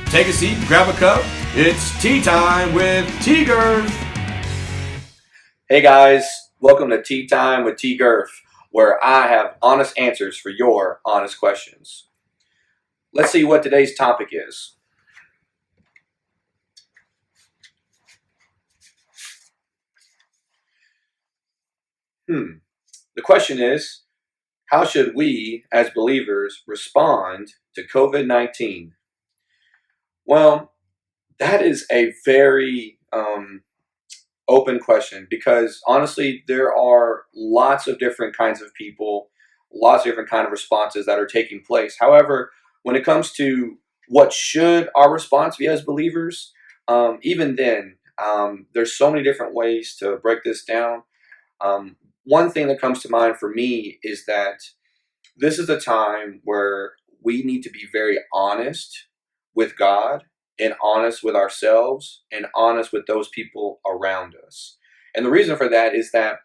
Take a seat, grab a cup. It's tea time with T-Gerf. Hey guys, welcome to Tea Time with T-Gerf, where I have honest answers for your honest questions. Let's see what today's topic is. The question is, how should we as believers respond to COVID-19? Well, that is a very open question because honestly, there are lots of different kinds of people, lots of different kind of responses that are taking place. However, when it comes to what should our response be as believers, even then, there's so many different ways to break this down. One thing that comes to mind for me is that this is a time where we need to be very honest with God and honest with ourselves and honest with those people around us. And the reason for that is that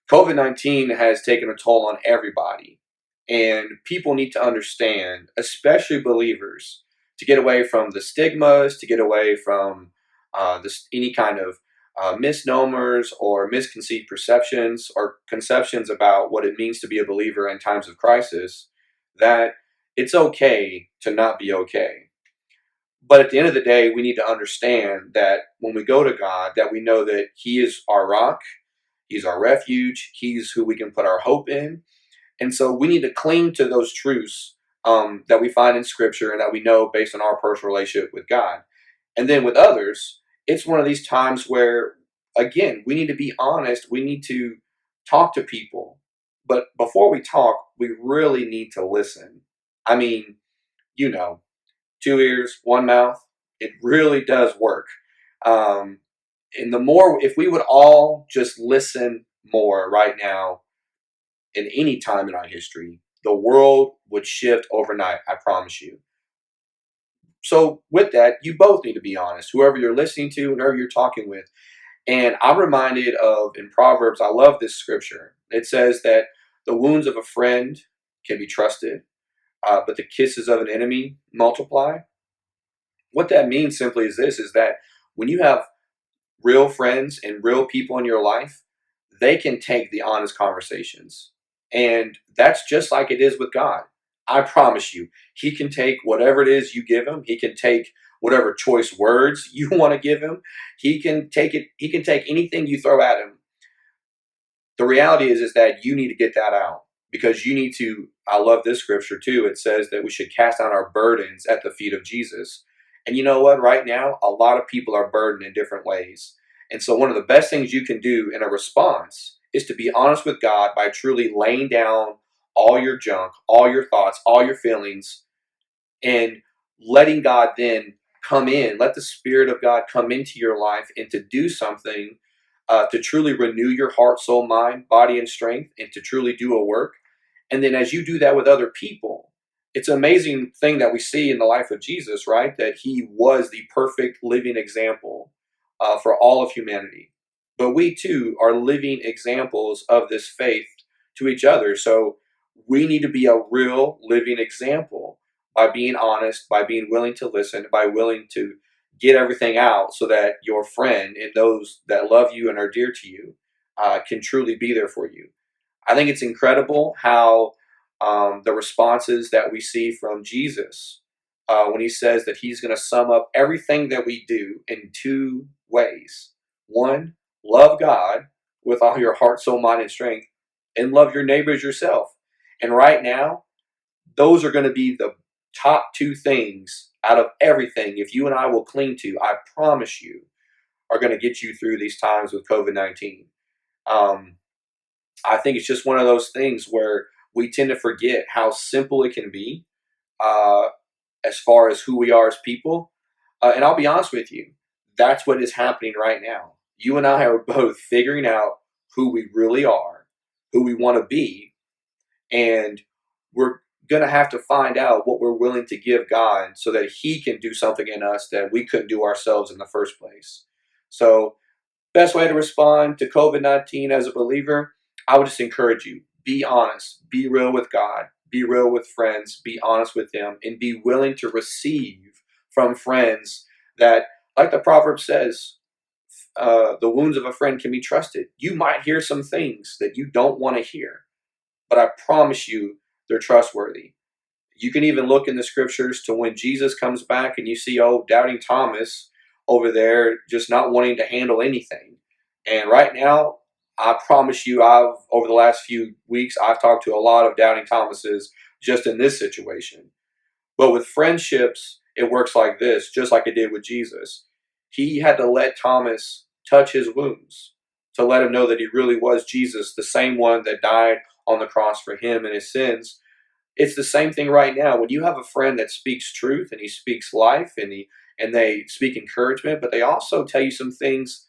COVID-19 has taken a toll on everybody. And people need to understand, especially believers, to get away from the stigmas, to get away from any kind of misnomers or misconceived perceptions or conceptions about what it means to be a believer in times of crisis, that it's okay to not be okay. But at the end of the day, we need to understand that when we go to God, that we know that He is our rock, He's our refuge, He's who we can put our hope in. And so we need to cling to those truths that we find in Scripture and that we know based on our personal relationship with God. And then with others, it's one of these times where, again, we need to be honest. We need to talk to people. But before we talk, we really need to listen. I mean, you know, 2 ears, 1 mouth, it really does work. And the more, if we would all just listen more right now, in any time in our history, the world would shift overnight, I promise you. So with that, you both need to be honest, whoever you're listening to, whoever you're talking with. And I'm reminded of, in Proverbs, I love this scripture. It says that the wounds of a friend can be trusted, but the kisses of an enemy multiply. What that means simply is this, is that when you have real friends and real people in your life, they can take the honest conversations. And that's just like it is with God. I promise you, He can take whatever it is you give Him. He can take whatever choice words you want to give Him. He can take it. He can take anything you throw at Him. The reality is that you need to get that out because you need to, I love this scripture too. It says that we should cast down our burdens at the feet of Jesus. And you know what? Right now, a lot of people are burdened in different ways. And so one of the best things you can do in a response is to be honest with God by truly laying down all your junk, all your thoughts, all your feelings, and letting God then come in. Let the Spirit of God come into your life and to do something to truly renew your heart, soul, mind, body, and strength, and to truly do a work. And then as you do that with other people, it's an amazing thing that we see in the life of Jesus, right? That He was the perfect living example for all of humanity. But we too are living examples of this faith to each other. So we need to be a real living example by being honest, by being willing to listen, by willing to get everything out so that your friend and those that love you and are dear to you can truly be there for you. I think it's incredible how the responses that we see from Jesus when He says that He's going to sum up everything that we do in 2 ways. 1, love God with all your heart, soul, mind, and strength, and love your neighbors yourself. And right now, those are going to be the top 2 things out of everything, if you and I will cling to, I promise you, are going to get you through these times with COVID-19. I think it's just one of those things where we tend to forget how simple it can be as far as who we are as people. And I'll be honest with you, that's what is happening right now. You and I are both figuring out who we really are, who we want to be, and we're going to have to find out what we're willing to give God so that He can do something in us that we couldn't do ourselves in the first place. So, best way to respond to COVID-19 as a believer, I would just encourage you, be honest, be real with God, be real with friends, be honest with them, and be willing to receive from friends that, like the proverb says, the wounds of a friend can be trusted. You might hear some things that you don't want to hear, but I promise you they're trustworthy. You can even look in the scriptures to when Jesus comes back and you see, oh, doubting Thomas over there just not wanting to handle anything. And right now, I promise you, over the last few weeks, I've talked to a lot of doubting Thomases just in this situation. But with friendships, it works like this, just like it did with Jesus. He had to let Thomas touch his wounds to let him know that he really was Jesus, the same one that died on the cross for him and his sins. It's the same thing right now. When you have a friend that speaks truth and he speaks life and they speak encouragement, but they also tell you some things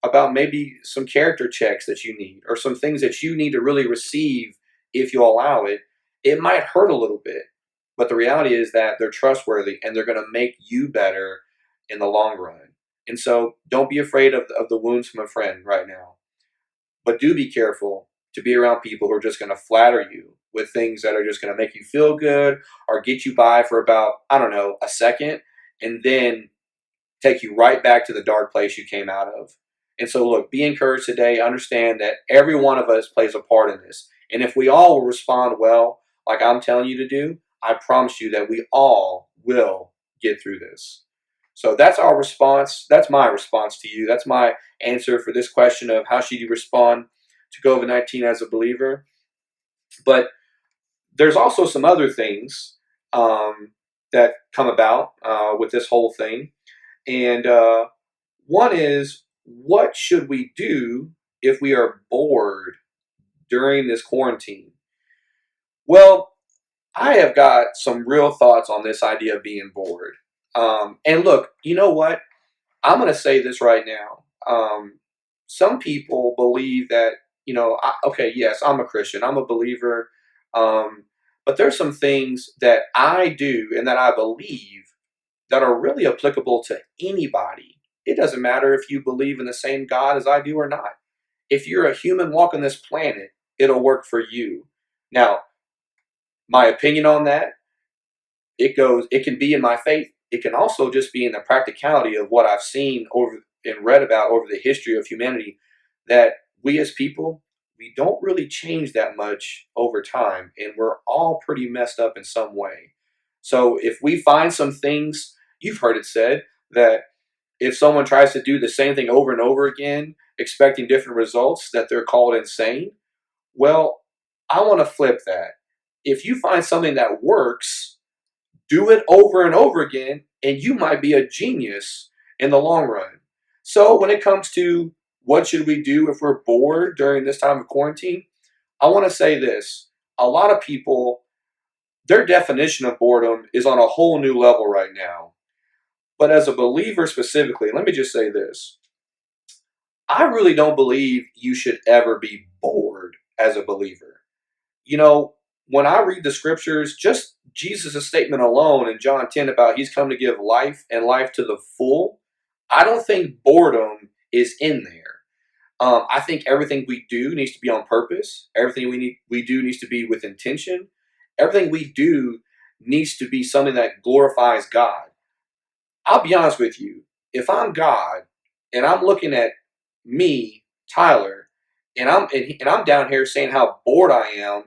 about maybe some character checks that you need or some things that you need to really receive if you allow it, it might hurt a little bit. But the reality is that they're trustworthy and they're going to make you better in the long run. And so don't be afraid of the wounds from a friend right now. But do be careful to be around people who are just going to flatter you with things that are just going to make you feel good or get you by for about, I don't know, a second, and then take you right back to the dark place you came out of. And so, look, be encouraged today. Understand that every one of us plays a part in this. And if we all will respond well, like I'm telling you to do, I promise you that we all will get through this. So that's our response. That's my response to you. That's my answer for this question of how should you respond to COVID-19 as a believer. But there's also some other things that come about with this whole thing. And one is, what should we do if we are bored during this quarantine? Well, I have got some real thoughts on this idea of being bored. And look, you know what? I'm going to say this right now. Some people believe that, okay, yes, I'm a Christian, I'm a believer. But there's some things that I do and that I believe that are really applicable to anybody. It doesn't matter if you believe in the same God as I do or not. If you're a human walking this planet, it'll work for you. Now, my opinion on that, it can be in my faith. It can also just be in the practicality of what I've seen over and read about over the history of humanity, that we as people, we don't really change that much over time, and we're all pretty messed up in some way. So if we find some things, you've heard it said that if someone tries to do the same thing over and over again, expecting different results, that they're called insane. Well, I want to flip that. If you find something that works, do it over and over again, and you might be a genius in the long run. So when it comes to what should we do if we're bored during this time of quarantine, I want to say this. A lot of people, their definition of boredom is on a whole new level right now. But as a believer specifically, let me just say this. I really don't believe you should ever be bored as a believer. You know, when I read the scriptures, just Jesus' statement alone in John 10 about he's come to give life and life to the full, I don't think boredom is in there. I think everything we do needs to be on purpose. Everything we do needs to be with intention. Everything we do needs to be something that glorifies God. I'll be honest with you. If I'm God and I'm looking at me, Tyler, and I'm down here saying how bored I am,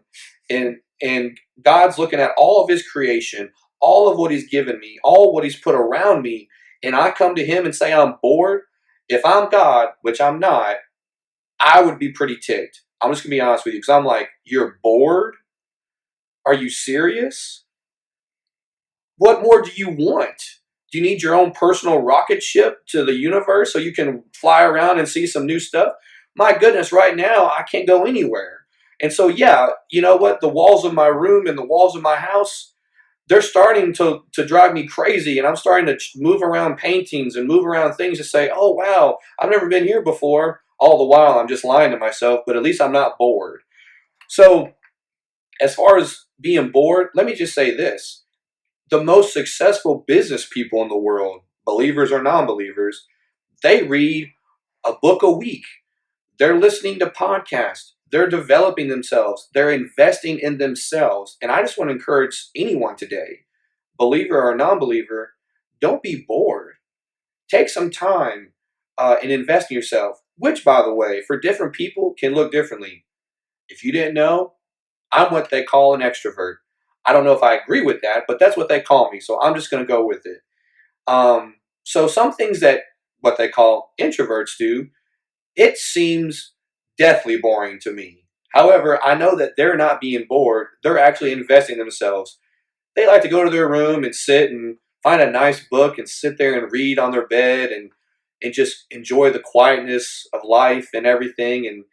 and God's looking at all of His creation, all of what He's given me, all what He's put around me, and I come to Him and say I'm bored. If I'm God, which I'm not, I would be pretty ticked. I'm just gonna be honest with you because I'm like, you're bored? Are you serious? What more do you want? Do you need your own personal rocket ship to the universe so you can fly around and see some new stuff? My goodness, right now, I can't go anywhere. And so, yeah, you know what? The walls of my room and the walls of my house, they're starting to drive me crazy. And I'm starting to move around paintings and move around things to say, oh, wow, I've never been here before. All the while, I'm just lying to myself, but at least I'm not bored. So, as far as being bored, let me just say this. The most successful business people in the world, believers or non-believers, they read a book a week. They're listening to podcasts. They're developing themselves. They're investing in themselves. And I just want to encourage anyone today, believer or non-believer, don't be bored. Take some time and invest in yourself, which, by the way, for different people can look differently. If you didn't know, I'm what they call an extrovert. I don't know if I agree with that, but that's what they call me. So I'm just going to go with it. So some things that what they call introverts do, it seems deathly boring to me. However, I know that they're not being bored. They're actually investing in themselves. They like to go to their room and sit and find a nice book and sit there and read on their bed and just enjoy the quietness of life and everything and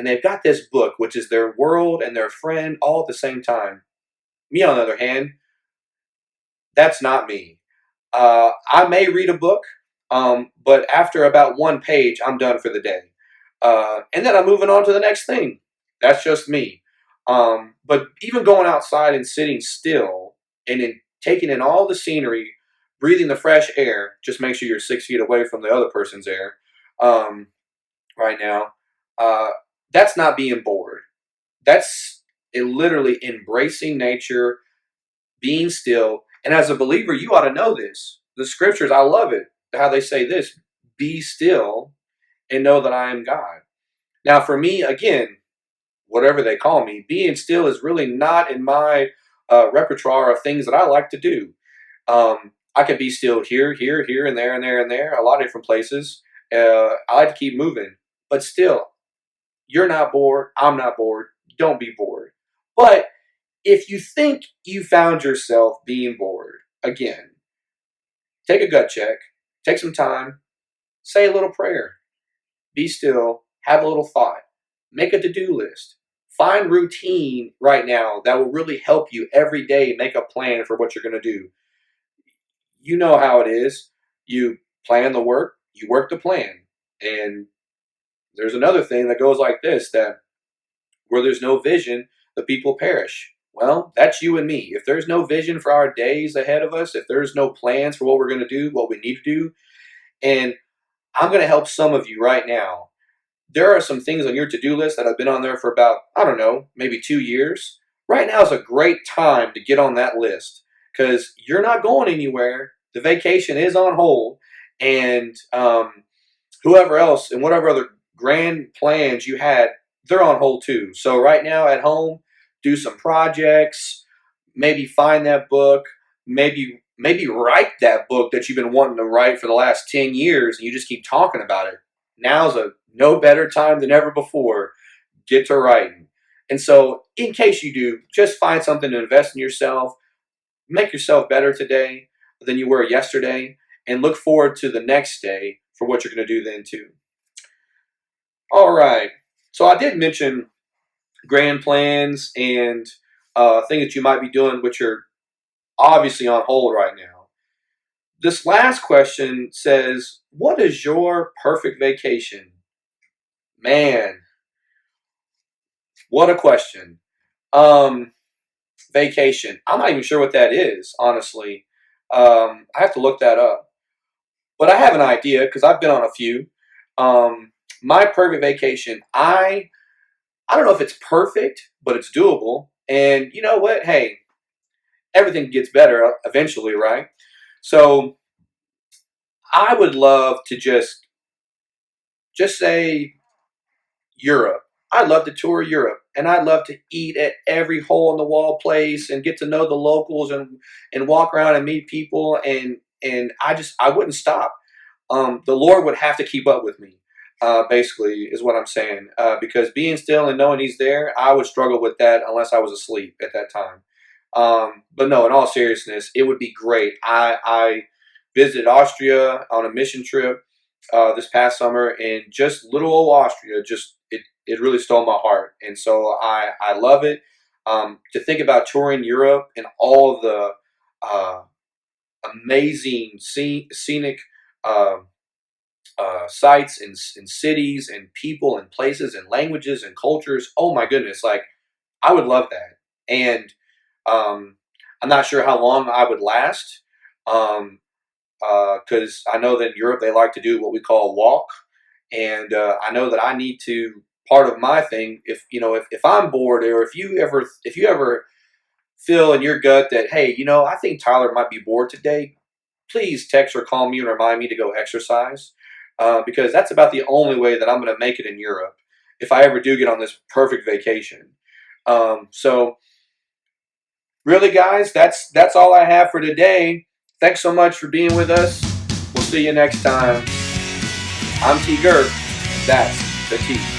they've got this book which is their world and their friend all at the same time. Me on the other hand, that's not me. I may read a book, but after about one page, I'm done for the day. And then I'm moving on to the next thing. That's just me. But even going outside and sitting still and taking in all the scenery, breathing the fresh air, just make sure you're 6 feet away from the other person's air um, right now. Uh, that's not being bored. That's literally embracing nature, being still. And as a believer, you ought to know this. The scriptures, I love it, how they say this: be still and know that I am God. Now, for me, again, whatever they call me, being still is really not in my repertoire of things that I like to do. I can be still here, here, here, and there, and there, and there, a lot of different places. I like to keep moving, but still, you're not bored. I'm not bored. Don't be bored. But if you think you found yourself being bored, again, take a gut check, take some time, say a little prayer, be still, have a little thought, make a to do list. Find routine right now that will really help you every day make a plan for what you're going to do. You know how it is. You plan the work, you work the plan. And there's another thing that goes like this, that where there's no vision, the people perish. Well, that's you and me. If there's no vision for our days ahead of us, if there's no plans for what we're going to do, what we need to do, and I'm going to help some of you right now. There are some things on your to-do list that have been on there for about, I don't know, maybe 2 years. Right now is a great time to get on that list because you're not going anywhere. The vacation is on hold, and whoever else and whatever other grand plans you had, they're on hold too. So right now at home, do some projects, maybe find that book, maybe write that book that you've been wanting to write for the last 10 years and you just keep talking about it. Now's a no better time than ever before. Get to writing. And so in case you do, just find something to invest in yourself, make yourself better today than you were yesterday, and look forward to the next day for what you're going to do then too. All right. So I did mention grand plans and things that you might be doing, which are obviously on hold right now. This last question says, what is your perfect vacation? Man, what a question. Um, Vacation. I'm not even sure what that is, honestly. I have to look that up. But I have an idea because I've been on a few. My perfect vacation, I don't know if it's perfect, but it's doable. And you know what? Hey, everything gets better eventually, right? So I would love to just say Europe. I'd love to tour Europe, and I'd love to eat at every hole in the wall place and get to know the locals and walk around and meet people and I wouldn't stop. The Lord would have to keep up with me. Basically, is what I'm saying. Because being still and knowing He's there, I would struggle with that unless I was asleep at that time. But no, in all seriousness, it would be great. I visited Austria on a mission trip this past summer, and just little old Austria, just it really stole my heart, and so I love it. To think about touring Europe and all the uh, amazing scenic uh, sites and cities and people and places and languages and cultures. Oh my goodness, like I would love that. And um, I'm not sure how long I would last because I know that in Europe they like to do what we call a walk, and I know that I need to. Part of my thing, if you know, if I'm bored, or if you ever feel in your gut that hey, I think Tyler might be bored today, please text or call me and remind me to go exercise, because that's about the only way that I'm going to make it in Europe if I ever do get on this perfect vacation. So really, guys, that's all I have for today. Thanks so much for being with us. We'll see you next time. I'm T-Gerf. That's the T.